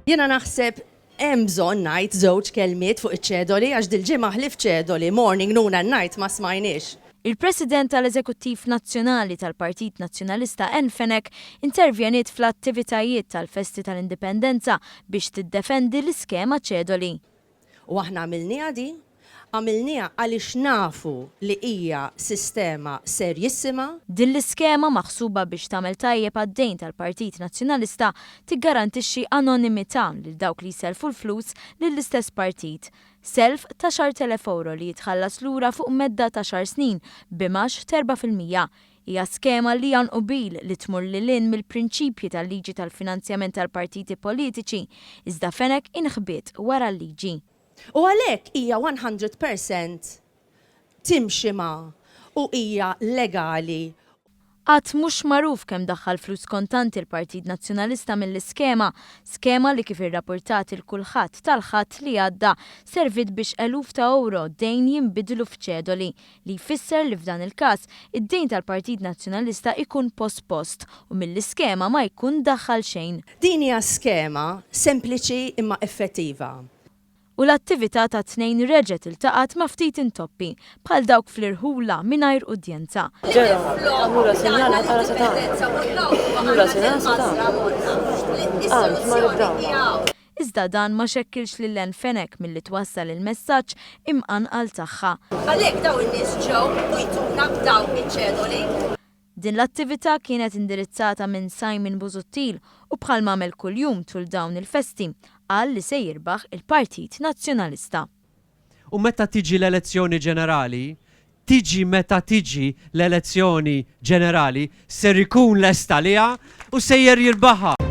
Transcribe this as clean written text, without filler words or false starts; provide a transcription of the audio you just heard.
Jiena naħseb hemm bżonn ngħid żewġ kelmiet fuq iċ-Ċedoli għax dil-ġimgħa ħlif Ċedoli morning noon and night ma smajniex. Il-President tal-Eżekuttiv Nazzjonali tal-Partit Nazzjonalista Ann Fenech intervjeniet fl-attivitajiet tal-festi tal-indipendenza biex tiddefendi l-iskema Ċedoli. U aħna għamilniha għaliex nafu li hija sistema serjissima. Din l-iskema maħsuba biex tagħmel tajjeb għad-dejn tal-Partit Nazzjonalista tiggarantixxi anonimità lil dawk li jselfu l-flus lill-istess partit. Self ta' 10,000 euro li jitħallas lura fuq medda ta' 10 snin b'imax 4%. Hija skema li jan qbil li tmur lilin mill-prinċipji tal-liġi tal-finanzjament tal-partiti politiċi, iżda Fenech inħbiet wara l-liġi. U għalhekk hija 100% timxi ma' u hija legali. Qatt mhux magħruf kemm daħħal flus kontanti l-Partit Nazzjonalista mill-iskema, skema li kif irrapportat il-kulħadd tal-ħadd li għadda servit biex eluf ta' euro dejn jinbidlu f'Ċedoli li jfisser li f'dan il-każ id-dejn tal-Partit Nazzjonalista ikun post u mill-iskema ma jkun daħħal xejn. Din hija skema sempliċi imma effettiva. U l-attività ta' tnejn reġgħet iltaqat ma' ftit intoppi bħal dawk fl-irħula mingħajr udjenza. Iżda dan ma xekkilx lil Ann Fenech milli twassal il-messaġġ imqanqal tagħha. Għalhekk dawn in-nies ġew u jtuna b'dawn iċ-Ċedoli. Din l-attività kienet indirizzata minn Busuttil u bħal m'għamel kuljum tul dawn il-festi qal li se jirbaħ il-Partit Nazzjonalista. U meta tiġi l-elezzjoni ġenerali, l-elezzjoni ġenerali ser ikun lesta liha u sejjer jirbaħha.